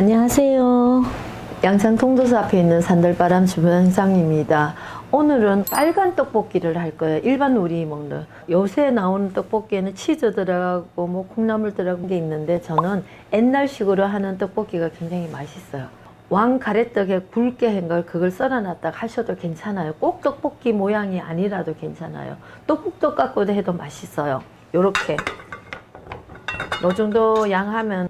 안녕하세요. 양산 통도서 앞에 있는 산들바람 주방장입니다. 오늘은 빨간 떡볶이를 할 거예요. 일반 우리 먹는. 요새 나오는 떡볶이에는 치즈 들어가고 뭐 콩나물 들어간 게 있는데 저는 옛날식으로 하는 떡볶이가 굉장히 맛있어요. 왕 가래떡에 굵게 한 걸 그걸 썰어놨다가 하셔도 괜찮아요. 꼭 떡볶이 모양이 아니라도 괜찮아요. 떡국떡 갖고도 해도 맛있어요. 요렇게 요 정도 양 하면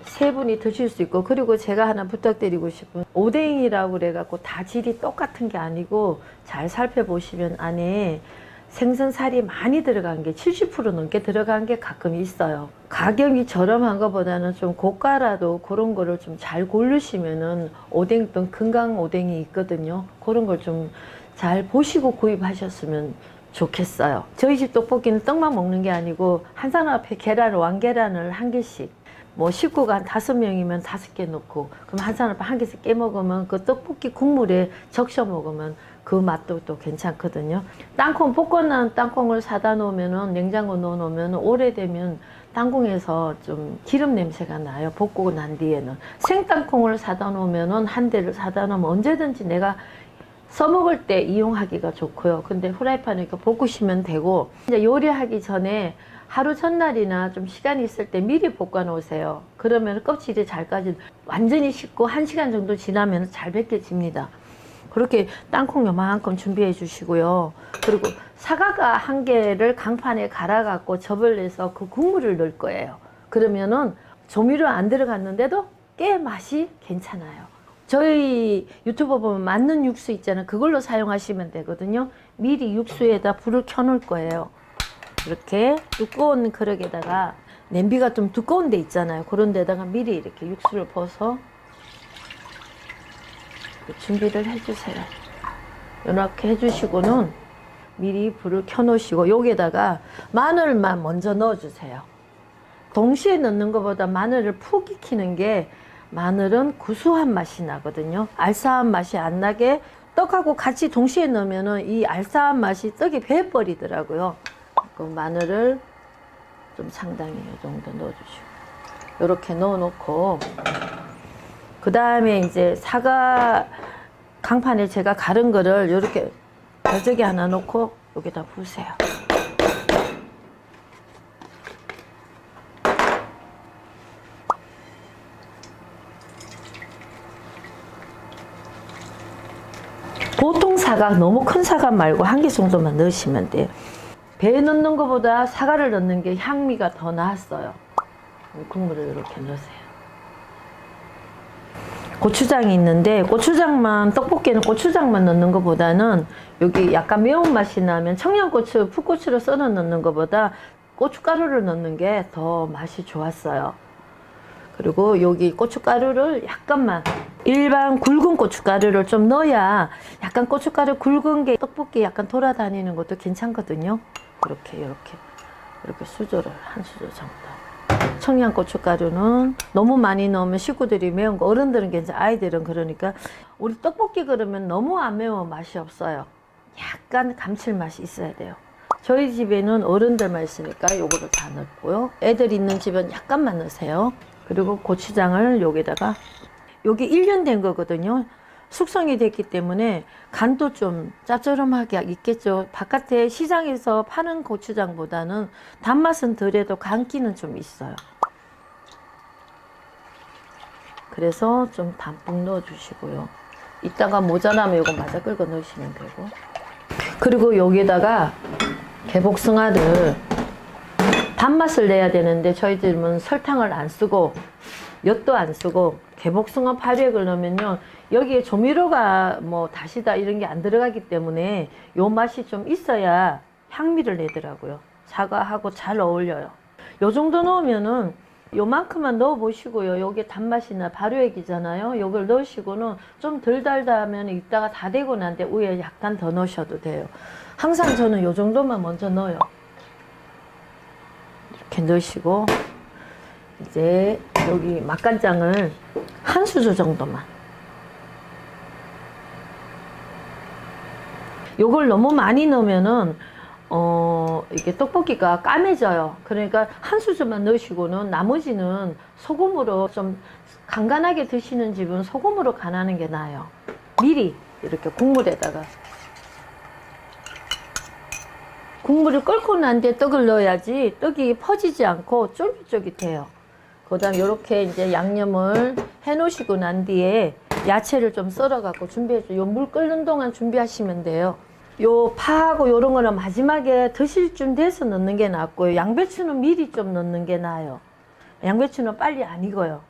세 분이 드실 수 있고, 그리고 제가 하나 부탁드리고 싶은, 오뎅이라고 그래갖고 다 질이 똑같은 게 아니고 잘 살펴보시면 안에 생선살이 많이 들어간 게 70% 넘게 들어간 게 가끔 있어요. 가격이 저렴한 것보다는 좀 고가라도 그런 거를 좀 잘 고르시면은 오뎅도 건강 오뎅이 있거든요. 그런 걸 좀 잘 보시고 구입하셨으면 좋겠어요. 저희 집 떡볶이는 떡만 먹는 게 아니고 한 사람 앞에 계란, 왕계란을 한 개씩, 뭐 식구가 한 5명이면 5개 넣고, 그럼 한 사람 한 개씩 깨 먹으면 그 떡볶이 국물에 적셔 먹으면 그 맛도 또 괜찮거든요. 땅콩, 볶아놓은 땅콩을 사다 놓으면은, 냉장고 넣어 놓으면 오래되면 땅콩에서 좀 기름 냄새가 나요. 볶고 난 뒤에는. 생땅콩을 사다 놓으면은, 한 대를 사다 놓으면 언제든지 내가 써먹을 때 이용하기가 좋고요. 근데 후라이팬에 이렇게 볶으시면 되고, 이제 요리하기 전에 하루 전날이나 좀 시간이 있을 때 미리 볶아 놓으세요. 그러면 껍질이 잘 까지, 완전히 식고 1시간 정도 지나면 잘 벗겨집니다. 그렇게 땅콩 요만큼 준비해 주시고요. 그리고 사과가 1개를 강판에 갈아 갖고 접을 내서 그 국물을 넣을 거예요. 그러면은 조미료 안 들어갔는데도 꽤 맛이 괜찮아요. 저희 유튜브 보면 맞는 육수 있잖아요. 그걸로 사용하시면 되거든요. 미리 육수에다 불을 켜 놓을 거예요. 이렇게 두꺼운 그릇에다가, 냄비가 좀 두꺼운 데 있잖아요. 그런 데다가 미리 이렇게 육수를 부어서 준비를 해주세요. 이렇게 해주시고는 미리 불을 켜 놓으시고, 여기에다가 마늘만 먼저 넣어주세요. 동시에 넣는 것보다 마늘을 푹 익히는 게, 마늘은 구수한 맛이 나거든요. 알싸한 맛이 안 나게 떡하고 같이 동시에 넣으면은 이 알싸한 맛이 떡에 배어버리더라고요. 그 마늘을 좀 상당히 이 정도 넣어주시고, 이렇게 넣어놓고, 그 다음에 이제 사과 강판에 제가 갈은 거를 이렇게 벼저기 하나 놓고 여기다 부으세요. 보통 사과, 너무 큰 사과 말고 1개 정도만 넣으시면 돼요. 배에 넣는 것보다 사과를 넣는 게 향미가 더 나았어요. 국물을 이렇게 넣으세요. 고추장이 있는데, 고추장만, 떡볶이는 고추장만 넣는 것보다는, 여기 약간 매운맛이 나면 청양고추, 풋고추를 썰어 넣는 것보다 고춧가루를 넣는 게 더 맛이 좋았어요. 그리고 여기 고춧가루를 약간만, 일반 굵은 고춧가루를 좀 넣어야 약간 고춧가루 굵은 게 떡볶이 약간 돌아다니는 것도 괜찮거든요. 이렇게 수저를 한 수저 정도. 청양고춧가루는 너무 많이 넣으면 식구들이 매운 거, 어른들은 괜찮아, 아이들은 그러니까. 우리 떡볶이 그러면 너무 안 매우면 맛이 없어요. 약간 감칠맛이 있어야 돼요. 저희 집에는 어른들만 있으니까 요거를 다 넣고요. 애들 있는 집은 약간만 넣으세요. 그리고 고추장을 여기다가, 여기 1년 된 거거든요. 숙성이 됐기 때문에 간도 좀 짭조름하게 있겠죠. 바깥에 시장에서 파는 고추장보다는 단맛은 덜해도 간기는 좀 있어요. 그래서 좀 담뿍 넣어주시고요. 이따가 모자라면 이거 마저 끓여 넣으시면 되고. 그리고 여기에다가 개복숭아를, 단맛을 내야 되는데 저희들은 설탕을 안 쓰고 엿도 안 쓰고 개복숭아 파력을 넣으면요, 여기에 조미료가 뭐 다시다 이런 게 안 들어가기 때문에 요 맛이 좀 있어야 향미를 내더라고요. 사과하고 잘 어울려요. 요 정도 넣으면은 요만큼만 넣어 보시고요. 요게 단맛이나 발효액이잖아요. 요걸 넣으시고는 좀 덜 달다 하면 이따가 다 되고 난 뒤에 위에 약간 더 넣으셔도 돼요. 항상 저는 요 정도만 먼저 넣어요. 이렇게 넣으시고, 이제 여기 맛간장을 한 수저 정도만. 요걸 너무 많이 넣으면은 이게 떡볶이가 까매져요. 그러니까 한 수저만 넣으시고는 나머지는 소금으로 좀 간간하게 드시는 집은 소금으로 간하는 게 나아요. 미리 이렇게 국물에다가 국물을 끓고 난 뒤에 떡을 넣어야지 떡이 퍼지지 않고 쫄깃쫄깃해요. 그 다음 이렇게 이제 양념을 해 놓으시고 난 뒤에 야채를 좀 썰어 갖고 준비해줘. 요 물 끓는 동안 준비하시면 돼요. 요 파하고 요런 거는 마지막에 드실 쯤 돼서 넣는 게 낫고요. 양배추는 미리 좀 넣는 게 나아요. 양배추는 빨리 안 익어요.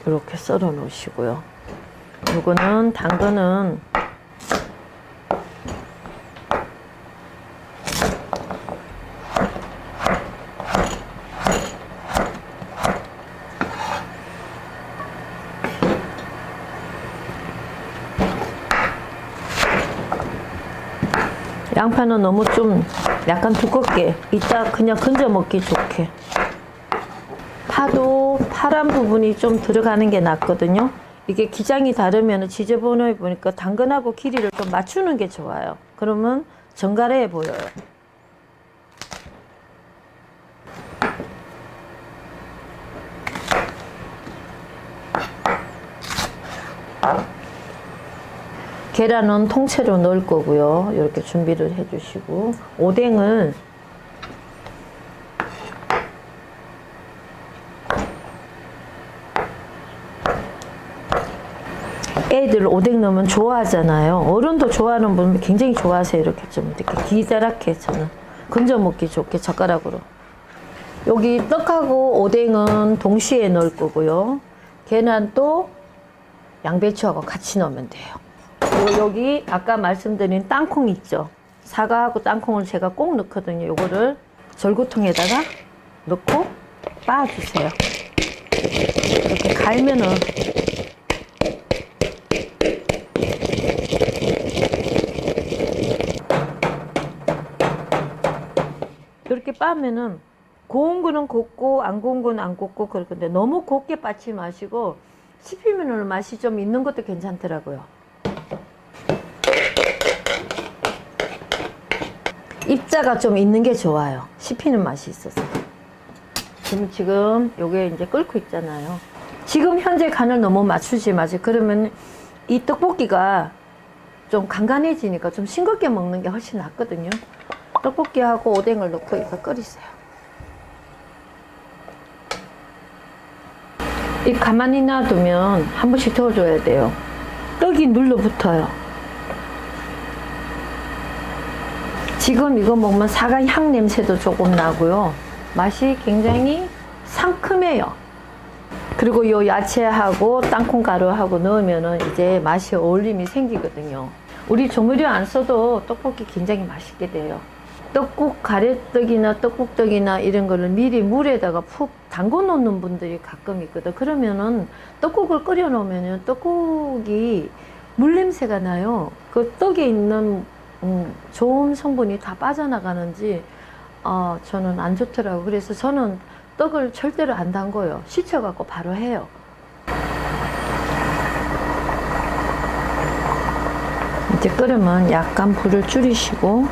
이렇게 썰어 놓으시고요. 요거는 당근은 양파는 너무 좀 약간 두껍게 이따 그냥 건져 먹기 좋게. 파도 파란 부분이 좀 들어가는 게 낫거든요. 이게 기장이 다르면 지저분해 보니까 당근하고 길이를 좀 맞추는 게 좋아요. 그러면 정갈해 보여요. 계란은 통째로 넣을 거고요. 이렇게 준비를 해주시고, 오뎅을 애들 오뎅 넣으면 좋아하잖아요. 어른도 좋아하는 분 굉장히 좋아하세요. 이렇게 좀 이렇게 기다랗게 저는 건져 먹기 좋게 젓가락으로. 여기 떡하고 오뎅은 동시에 넣을 거고요. 계란도 양배추하고 같이 넣으면 돼요. 그리고 여기 아까 말씀드린 땅콩 있죠. 사과하고 땅콩을 제가 꼭 넣거든요. 요거를 절구통에다가 넣고 빻아주세요. 이렇게 갈면은 이렇게 빻으면은 고운 거는 곱고 안 고운 거는 안 곱고 그럴 건데 너무 곱게 빻지 마시고 씹히면 맛이 좀 있는 것도 괜찮더라고요. 입자가 좀 있는 게 좋아요. 씹히는 맛이 있어서. 지금 요게 이제 끓고 있잖아요. 지금 현재 간을 너무 맞추지 마세요. 그러면 이 떡볶이가 좀 간간해지니까 좀 싱겁게 먹는 게 훨씬 낫거든요. 떡볶이하고 오뎅을 넣고 이거 끓이세요. 이 가만히 놔두면 한 번씩 저어줘야 돼요. 떡이 눌러붙어요. 지금 이거 먹으면 사과 향 냄새도 조금 나고요. 맛이 굉장히 상큼해요. 그리고 요 야채하고 땅콩 가루하고 넣으면은 이제 맛이 어울림이 생기거든요. 우리 조미료 안 써도 떡볶이 굉장히 맛있게 돼요. 떡국 가래떡이나 떡국떡이나 이런 거를 미리 물에다가 푹 담궈 놓는 분들이 가끔 있거든. 그러면은 떡국을 끓여 놓으면 떡국이 물 냄새가 나요. 그 떡에 있는 좋은 성분이 다 빠져나가는지 저는 안 좋더라고요. 그래서 저는 떡을 절대로 안 담궈요. 씻혀갖고 바로 해요. 이제 끓으면 약간 불을 줄이시고,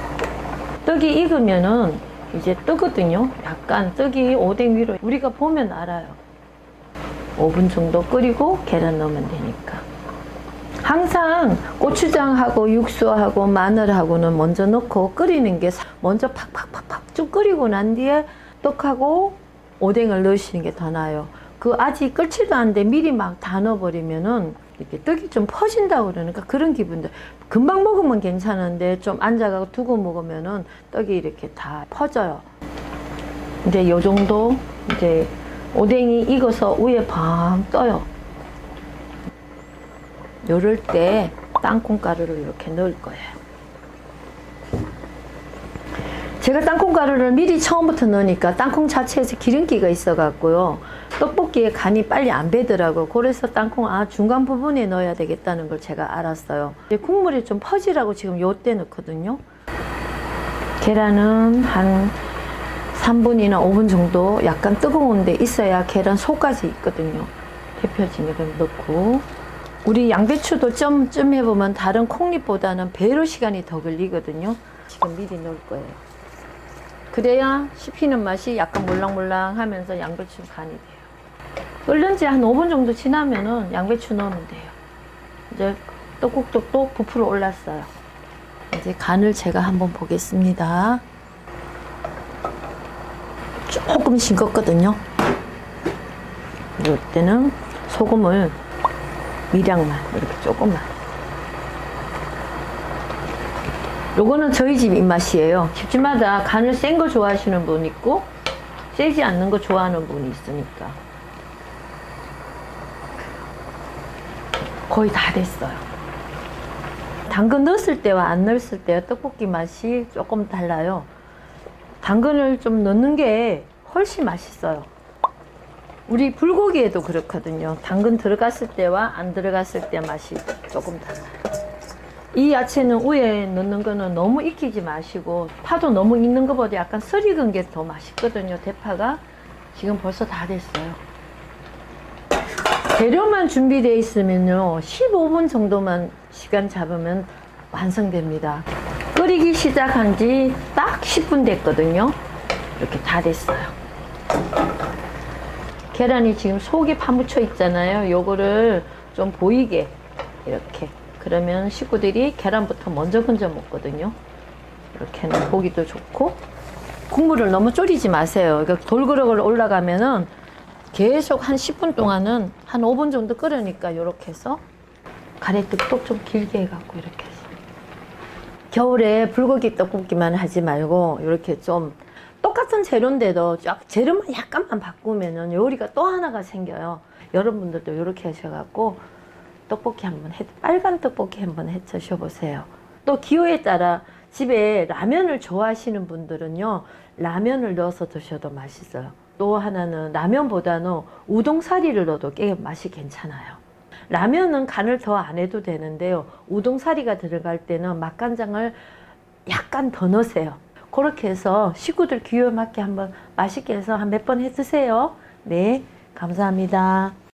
떡이 익으면은 이제 뜨거든요. 약간 떡이 오뎅 위로 우리가 보면 알아요. 5분 정도 끓이고 계란 넣으면 되니까. 항상 고추장하고 육수하고 마늘하고는 먼저 넣고 끓이는 게 먼저 팍팍팍팍 쭉 끓이고 난 뒤에 떡하고 오뎅을 넣으시는 게 더 나아요. 그 아직 끓지도 않는데 미리 막 다 넣어버리면은 이렇게 떡이 좀 퍼진다고 그러니까 그런 기분들. 금방 먹으면 괜찮은데 좀 앉아가고 두고 먹으면은 떡이 이렇게 다 퍼져요. 이제 요 정도 이제 오뎅이 익어서 위에 방 떠요. 요럴 때 땅콩가루를 이렇게 넣을 거예요. 제가 땅콩가루를 미리 처음부터 넣으니까 땅콩 자체에서 기름기가 있어 갖고요. 떡볶이에 간이 빨리 안 배더라고요. 그래서 땅콩 중간 부분에 넣어야 되겠다는 걸 제가 알았어요. 국물이 좀 퍼지라고 지금 요때 넣거든요. 계란은 한 3분이나 5분 정도 약간 뜨거운 데 있어야 계란 속까지 있거든요. 데펴지니까 넣고 우리 양배추도 좀 해보면 다른 콩잎보다는 배로 시간이 더 걸리거든요. 지금 미리 넣을 거예요. 그래야 씹히는 맛이 약간 몰랑몰랑 하면서 양배추 간이 돼요. 끓는 지 한 5분 정도 지나면은 양배추 넣으면 돼요. 이제 떡국떡도 부풀어 올랐어요. 이제 간을 제가 한번 보겠습니다. 조금 싱겁거든요. 이럴 때는 소금을 미량만 이렇게 조금만. 요거는 저희 집 입맛이에요. 집집마다 간을 센 거 좋아하시는 분 있고 세지 않는 거 좋아하는 분이 있으니까. 거의 다 됐어요. 당근 넣었을 때와 안 넣었을 때 떡볶이 맛이 조금 달라요. 당근을 좀 넣는 게 훨씬 맛있어요. 우리 불고기에도 그렇거든요. 당근 들어갔을 때와 안 들어갔을 때 맛이 조금 달라요. 이 야채는 위에 넣는 거는 너무 익히지 마시고 파도 너무 익는 것보다 약간 썰 익은 게 더 맛있거든요. 대파가 지금 벌써 다 됐어요. 재료만 준비되어 있으면요 15분 정도만 시간 잡으면 완성됩니다. 끓이기 시작한 지 딱 10분 됐거든요. 이렇게 다 됐어요. 계란이 지금 속이 파묻혀 있잖아요. 요거를 좀 보이게 이렇게, 그러면 식구들이 계란부터 먼저 건져 먹거든요. 이렇게는 보기도 좋고. 국물을 너무 졸이지 마세요. 그러니까 돌그릇을 올라가면은 계속 한 10분 동안은 한 5분 정도 끓으니까 이렇게 해서 가래떡도 좀 길게 해갖고 이렇게 해서. 겨울에 불고기 떡볶이만 하지 말고 이렇게 좀 똑같은 재료인데도 재료만 약간만 바꾸면은 요리가 또 하나가 생겨요. 여러분들도 이렇게 하셔갖고 떡볶이 빨간 떡볶이 한번 해 드셔보세요. 또 기호에 따라 집에 라면을 좋아하시는 분들은요, 라면을 넣어서 드셔도 맛있어요. 또 하나는 라면보다는 우동사리를 넣어도 꽤 맛이 괜찮아요. 라면은 간을 더 안 해도 되는데요, 우동사리가 들어갈 때는 맛간장을 약간 더 넣으세요. 그렇게 해서 식구들 기호에 맞게 한번 맛있게 해서 한 몇 번 해 드세요. 네, 감사합니다.